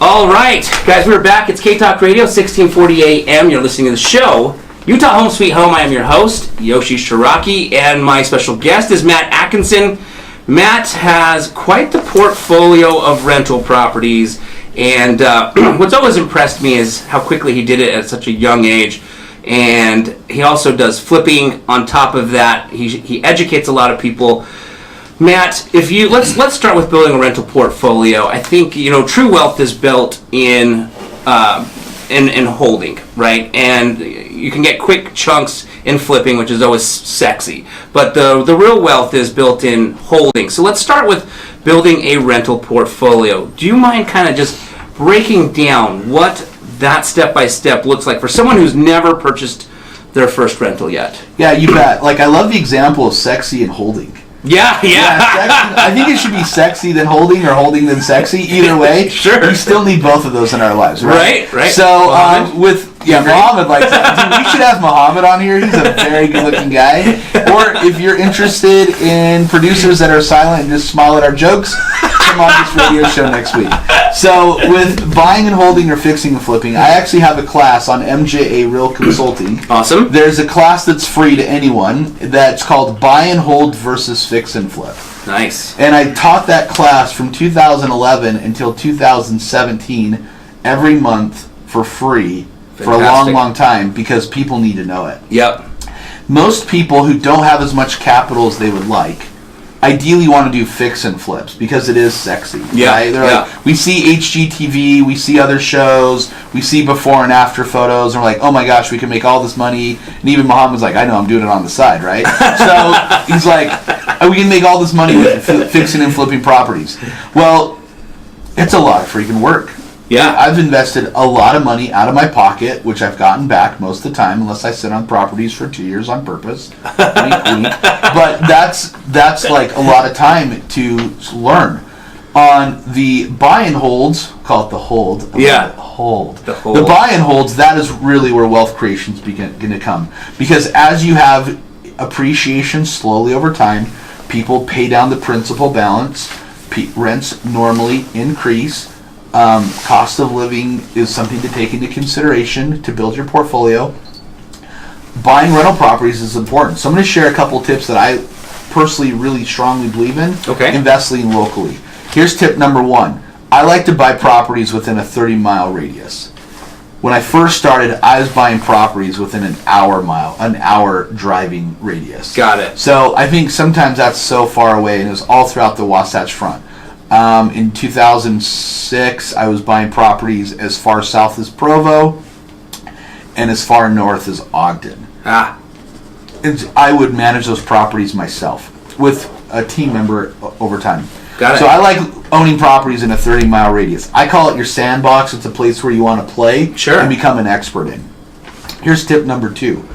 All right, guys, we're back. It's K-Talk Radio, 1640 AM. You're listening to the show, Utah Home Sweet Home. I am your host, Yoshi Shiraki, and my special guest is Matt Atkinson. Matt has quite the portfolio of rental properties, and what's always impressed me is how quickly he did it at such a young age. And he also does flipping on top of that. He educates a lot of people. Matt, if you let's start with building a rental portfolio. I think true wealth is built in holding, right? And you can get quick chunks in flipping, which is always sexy. But the real wealth is built in holding. So let's start with building a rental portfolio. Do you mind kind of just breaking down what that step-by-step looks like for someone who's never purchased their first rental yet? Yeah, you bet. Like, I love the example of sexy and holding. Yeah. Sexy, I think it should be sexy then holding or holding then sexy. Either way, Sure. We still need both of those in our lives, right? Right. So, Muhammad likes that. Dude, we should have Muhammad on here. He's a very good-looking guy. Or if you're interested in producers that are silent and just smile at our jokes, come on this radio show next week. So, with buying and holding or fixing and flipping, I actually have a class on MJA Real Consulting. Awesome. There's a class that's free to anyone that's called Buy and Hold versus Fix and Flip. Nice. And I taught that class from 2011 until 2017 every month for free. Fantastic. For a long, long time because people need to know it. Yep. Most people who don't have as much capital as they would like ideally want to do fix and flips because it is sexy. Yeah. Right? They're like, we see HGTV, we see other shows, we see before and after photos, and we're like, oh my gosh, we can make all this money. And even Muhammad's like, I know, I'm doing it on the side, right? So he's like, we can make all this money with fixing and flipping properties. Well, it's a lot of freaking work. Yeah. I've invested a lot of money out of my pocket, which I've gotten back most of the time, unless I sit on properties for 2 years on purpose. Wink, wink. But that's like a lot of time to learn. On the buy and holds, call it the hold. Yeah. The hold. The buy and holds, that is really where wealth creation is going to come. Because as you have appreciation slowly over time, people pay down the principal balance, rents normally increase. Cost of living is something to take into consideration to build your portfolio. Buying rental properties is important. So I'm going to share a couple tips that I personally really strongly believe in. Okay. Investing locally. Here's tip number 1. I like to buy properties within a 30-mile radius. When I first started, I was buying properties within an hour driving radius. Got it. So I think sometimes that's so far away, and it's all throughout the Wasatch Front. In 2006, I was buying properties as far south as Provo and as far north as Ogden. And I would manage those properties myself with a team member over time. Got it. So I like owning properties in a 30-mile radius. I call it your sandbox. It's a place where you want to play and become an expert in. Here's tip number 2.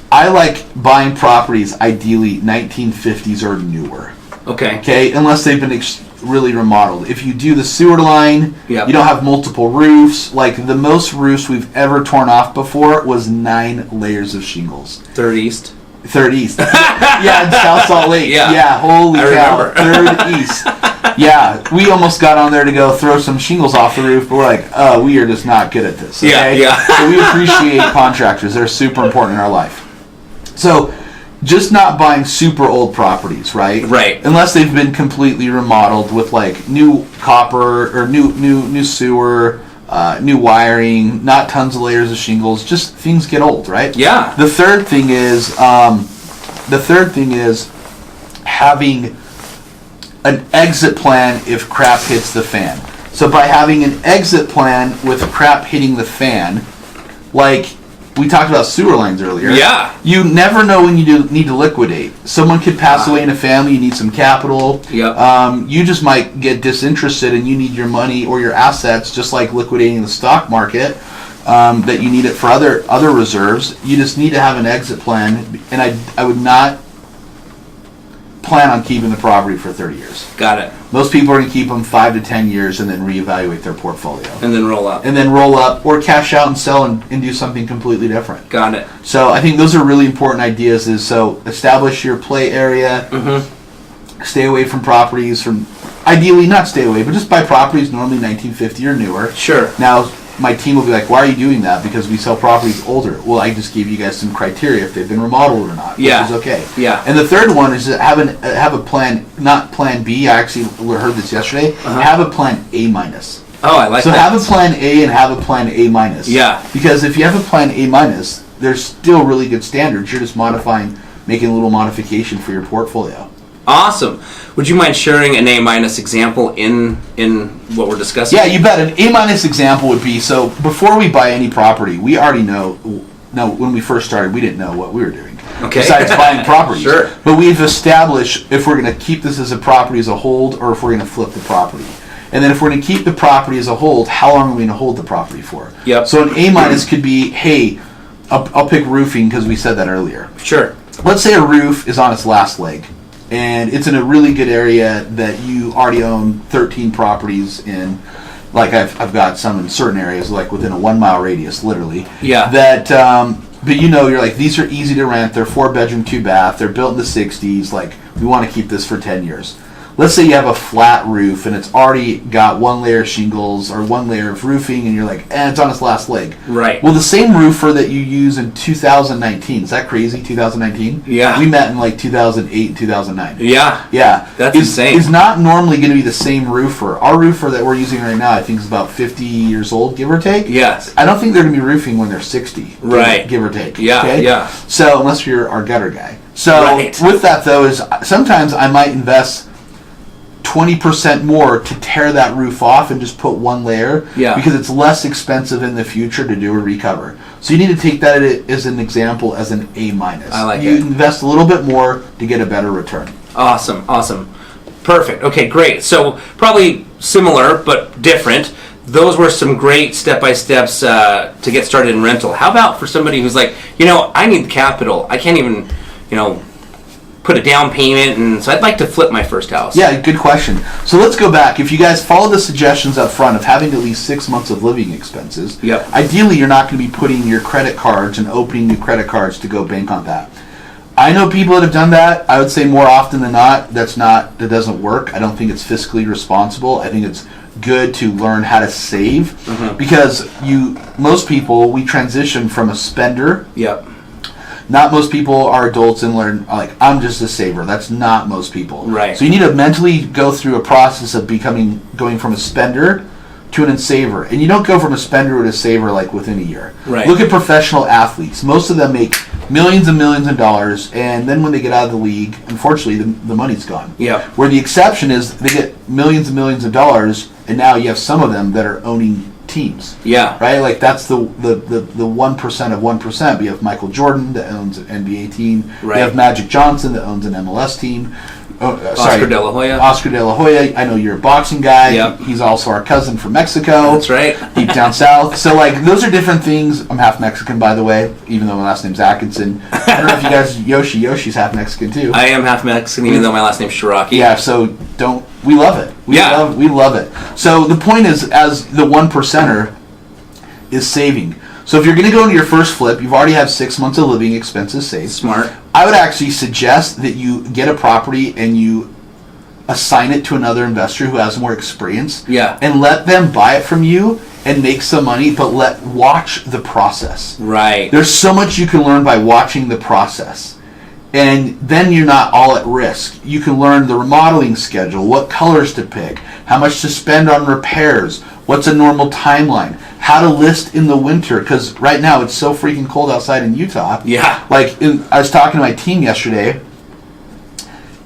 I like buying properties ideally 1950s or newer. Okay, unless they've been really remodeled. If you do the sewer line, you don't have multiple roofs. Like the most roofs we've ever torn off before was 9 layers of shingles. Third East. Yeah, in South Salt Lake. Yeah, holy cow. Third East. Yeah, we almost got on there to go throw some shingles off the roof, but we're like, we are just not good at this. Okay? Yeah. So we appreciate contractors. They're super important in our life. So just not buying super old properties, right? Right. Unless they've been completely remodeled with like new copper or new sewer, new wiring, not tons of layers of shingles. Just things get old, right? Yeah. The third thing is having an exit plan if crap hits the fan. So by having an exit plan with crap hitting the fan, like we talked about sewer lines earlier. Yeah. You never know when you need to liquidate. Someone could pass away in a family, you need some capital. Yep. You just might get disinterested and you need your money or your assets, just like liquidating the stock market, that you need it for other reserves. You just need to have an exit plan, and I would not plan on keeping the property for 30 years. Got it. Most people are going to keep them 5 to 10 years and then reevaluate their portfolio. And then roll up. Or cash out and sell and do something completely different. Got it. So I think those are really important ideas. So establish your play area. Mm-hmm. Stay away from properties from ideally not stay away, but just buy properties normally 1950 or newer. Sure. Now, my team will be like, why are you doing that? Because we sell properties older. Well, I just gave you guys some criteria if they've been remodeled or not, which is okay. Yeah. And the third one is to have a plan, not plan B. I actually heard this yesterday. Have a plan A minus. Oh, I like that. So have a plan A and have a plan A minus. Yeah. Because if you have a plan A minus, there's still really good standards. You're just making a little modification for your portfolio. Awesome. Would you mind sharing an A- example in what we're discussing? Yeah, you bet. An A- example would be, so before we buy any property, we already know, when we first started, we didn't know what we were doing. Okay. Besides buying properties. Sure. But we've established if we're going to keep this as a property as a hold or if we're going to flip the property. And then if we're going to keep the property as a hold, how long are we going to hold the property for? Yep. So an A- could be, hey, I'll pick roofing because we said that earlier. Sure. Let's say a roof is on its last leg. And it's in a really good area that you already own 13 properties in. Like I've got some in certain areas, like within a 1 mile radius, literally. Yeah. That, but you're like, these are easy to rent. They're 4-bedroom, 2-bath. They're built in the 60s. Like, we want to keep this for 10 years. Let's say you have a flat roof and it's already got 1 layer of shingles or 1 layer of roofing, and you're like, it's on its last leg. Right. Well, the same roofer that you use in 2019, is that crazy, 2019? Yeah. We met in like 2008 and 2009. Yeah. Yeah. That's insane. Is not normally going to be the same roofer. Our roofer that we're using right now, I think, is about 50 years old, give or take. Yes. I don't think they're going to be roofing when they're 60. Right. Give or take. Yeah, okay? yeah. So, unless you're our gutter guy. So, Right. with that, though, is sometimes I might invest 20% more to tear that roof off and just put 1 layer, because it's less expensive in the future to do a recover. So you need to take that as an example as an A-. I like you it. invest a little bit more to get a better return. Awesome. Perfect. Okay, great. So probably similar but different. Those were some great step-by-steps to get started in rental. How about for somebody who's like, I need capital. I can't even, put a down payment, and so I'd like to flip my first house. Yeah, good question. So let's go back. If you guys follow the suggestions up front of having at least 6 months of living expenses, ideally you're not going to be putting your credit cards and opening new credit cards to go bank on that. I know people that have done that. I would say more often than not, that doesn't work. I don't think it's fiscally responsible. I think it's good to learn how to save, because most people, we transition from a spender. Yep. Not most people are adults and learn, like, I'm just a saver. That's not most people. Right. So you need to mentally go through a process of going from a spender to an saver. And you don't go from a spender to a saver like within a year. Right. Look at professional athletes. Most of them make millions and millions of dollars, and then when they get out of the league, unfortunately, the money's gone. Yeah. Where the exception is they get millions and millions of dollars, and now you have some of them that are owning teams. Yeah. Right? Like, that's the 1% of 1%. We have Michael Jordan that owns an NBA team. Right. We have Magic Johnson that owns an MLS team. Oscar De La Hoya. Oscar De La Hoya. I know you're a boxing guy. Yep. He's also our cousin from Mexico. That's right. Deep down south. So, like, those are different things. I'm half Mexican, by the way, even though my last name's Atkinson. I don't know if you guys, Yoshi's half Mexican, too. I am half Mexican, even though my last name's Shiraki. Yeah, so we love it. We love it. So the point is, as the 1%er, is saving. So if you're going to go into your first flip, you've already have 6 months of living expenses saved. Smart. I would actually suggest that you get a property and you assign it to another investor who has more experience. Yeah. And let them buy it from you and make some money, but watch the process. Right. There's so much you can learn by watching the process. And then you're not all at risk. You can learn the remodeling schedule, what colors to pick, how much to spend on repairs, what's a normal timeline, how to list in the winter, because right now it's so freaking cold outside in Utah. Yeah. Like, I was talking to my team yesterday.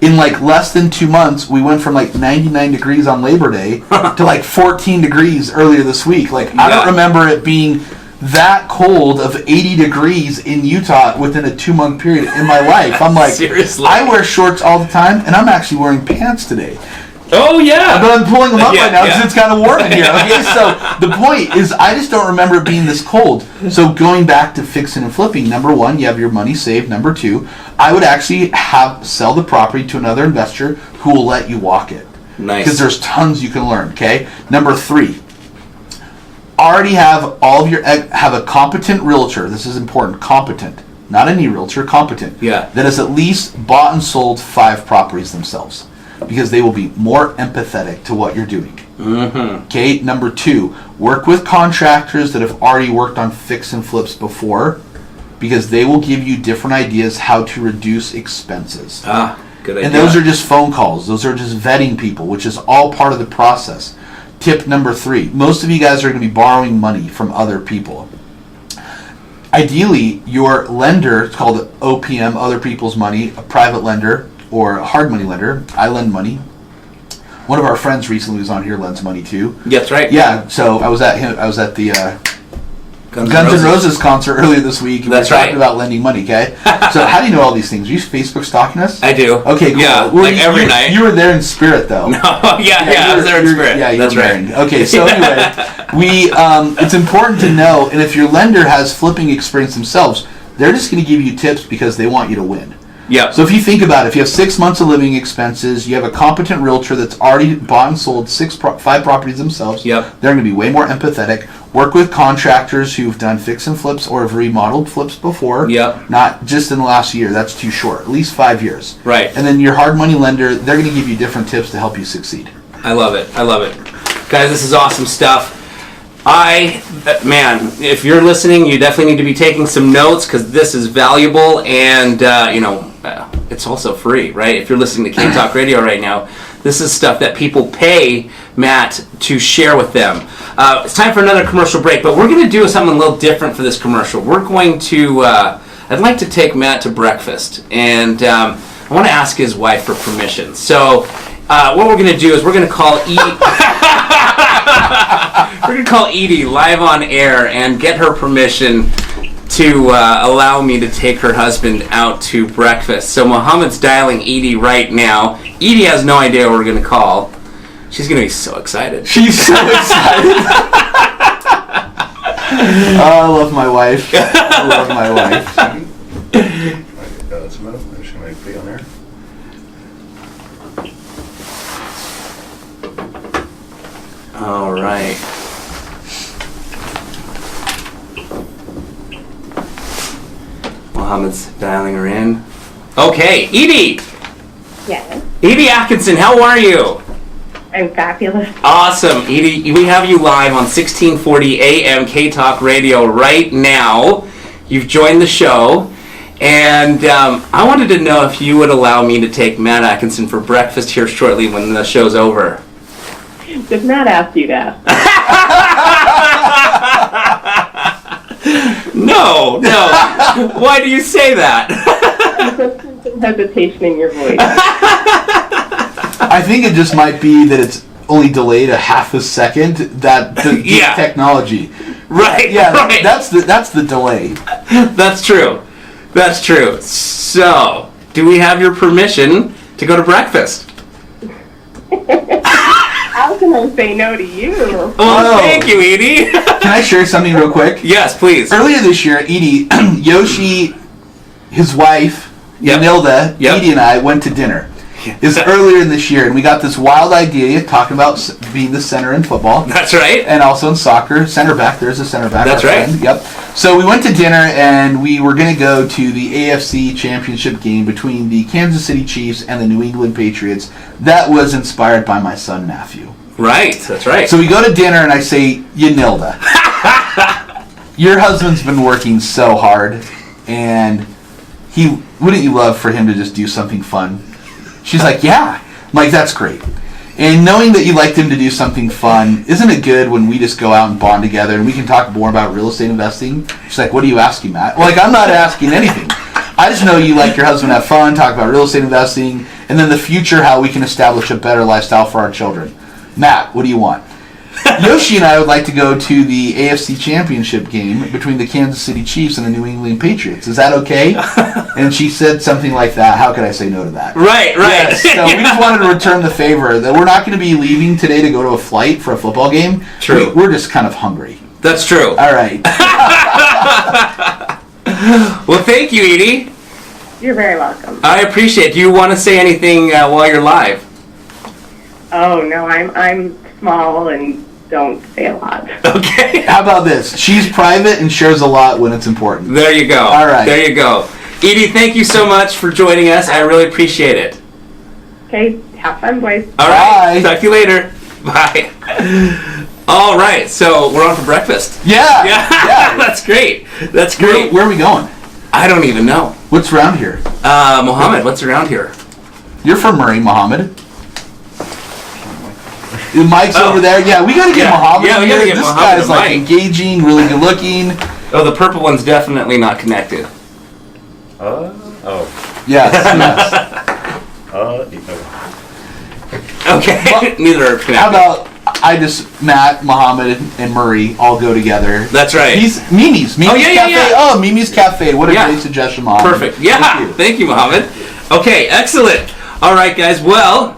In like less than 2 months, we went from like 99 degrees on Labor Day to like 14 degrees earlier this week. Like, I don't remember it being that cold of 80 degrees in Utah within a 2-month period in my life. I'm like, seriously? I wear shorts all the time, and I'm actually wearing pants today. Oh, yeah. But I'm pulling them up right now because it's kind of warm in here. Okay, so the point is, I just don't remember it being this cold. So going back to fixing and flipping, number one, you have your money saved. Number two, I would actually sell the property to another investor who will let you walk it. Nice. Because there's tons you can learn. Okay. Number three, already have have a competent realtor. This is important. Competent, not any realtor. Competent. Yeah. That has at least bought and sold 5 properties themselves. because they will be more empathetic to what you're doing. Mm-hmm. Okay, number 2, work with contractors that have already worked on fix and flips before, because they will give you different ideas how to reduce expenses. Good idea. And those are just phone calls. Those are just vetting people, which is all part of the process. Tip number 3, most of you guys are going to be borrowing money from other people. Ideally, your lender, it's called OPM, other people's money, a private lender or a hard money lender. I lend money. One of our friends recently was on here, lends money too. That's right. Yeah, so I was at the Guns N' Roses concert earlier this week. And That's we were talking right. about lending money, okay? So how do you know all these things? Are you Facebook stalking us? I do. Okay, cool. Yeah, every night. You were there in spirit, though. No, I was there in spirit. Yeah, That's were right. married. Okay, so anyway, it's important to know, and if your lender has flipping experience themselves, they're just going to give you tips because they want you to win. Yeah. So if you think about it, if you have 6 months of living expenses, you have a competent realtor that's already bought and sold 5 properties themselves. Yep. They're going to be way more empathetic. Work with contractors who've done fix and flips or have remodeled flips before. Yep. Not just in the last year. That's too short. At least 5 years. Right. And then your hard money lender, they're going to give you different tips to help you succeed. I love it. Guys, this is awesome stuff. Man, if you're listening, you definitely need to be taking some notes because this is valuable and, it's also free, right? If you're listening to K-Talk Radio right now, this is stuff that people pay Matt to share with them. It's time for another commercial break, but we're going to do something a little different for this commercial. We're going to, I'd like to take Matt to breakfast, and I want to ask his wife for permission. So what we're going to do is we're going to call Edie live on air and get her permission to allow me to take her husband out to breakfast. So Mohammed's dialing Edie right now. Edie has no idea what we're going to call. She's going to be so excited. She's so excited. Oh, I love my wife. I love my wife. I'm just going to put you on there. All right. Mohammed's dialing her in. Okay, Edie! Yes, Edie Atkinson, how are you? I'm fabulous. Awesome, Edie. We have you live on 1640 AM K-Talk Radio right now. You've joined the show, and I wanted to know if you would allow me to take Matt Atkinson for breakfast here shortly when the show's over. Did not ask you that. No. Why do you say that? Some hesitation in your voice. I think it just might be that it's only delayed a half a second. That the technology, Right. yeah, right. that's the delay. That's true. So, do we have your permission to go to breakfast? How can I say no to you? Well, Oh. thank you, Edie. Can I share something real quick? Yes, please. Earlier this year, Edie, Yoshi, his wife, Yep. Nilda, Yep. Edie, and I went to dinner. It's earlier in this year, and we got this wild idea talking about being the center in football. That's right. And also in soccer, center back. There's a center back. That's our right. friend. Yep. So we went to dinner, and we were going to go to the AFC Championship game between the Kansas City Chiefs and the New England Patriots. That was inspired by my son Matthew. Right. That's right. So we go to dinner, and I say, Yanilda, your husband's been working so hard, and wouldn't you love for him to just do something fun? She's like, yeah. I'm like, that's great. And knowing that you liked him to do something fun, isn't it good when we just go out and bond together and we can talk more about real estate investing? She's like, what are you asking, Matt? Like, I'm not asking anything. I just know you like your husband to have fun, talk about real estate investing, and then the future, how we can establish a better lifestyle for our children. Matt, what do you want? Yoshi and I would like to go to the AFC Championship game between the Kansas City Chiefs and the New England Patriots. Is that okay? And she said something like that. How could I say no to that? Right. Yes, so we just wanted to return the favor. That we're not going to be leaving today to go to a flight for a football game. True. We're just kind of hungry. That's true. All right. Well, thank you, Edie. You're very welcome. I appreciate it. Do you want to say anything while you're live? Oh no, I'm small and don't say a lot. Okay. How about this? She's private and shares a lot when it's important. There you go. All right. There you go. Edie, thank you so much for joining us. I really appreciate it. Okay, Have fun, boys. All right. Bye. Talk to you later. Bye. All right. So we're on for breakfast. Yeah. Yeah. That's great. That's great. Where are we going? I don't even know. What's around here? Mohammed, what's around here? You're from Murray, Mohammed. Mike's Oh. over there. Yeah, we gotta get Yeah. Mohammed. Yeah, we in gotta here. get This Mohammed guy's and like Mike. engaging, really good looking. Oh, the purple one's definitely not connected. Oh. Yes, yes. Okay. Neither are connected. How about Matt, Mohammed, and Murray all go together? That's right. He's Mimi's. Mimi's yeah, Cafe. yeah. Oh, Mimi's Cafe. What a Yeah. great suggestion, Mohammed. Perfect. Yeah. Thank you. Thank you, Mohammed. Okay, excellent. All right, guys. Well,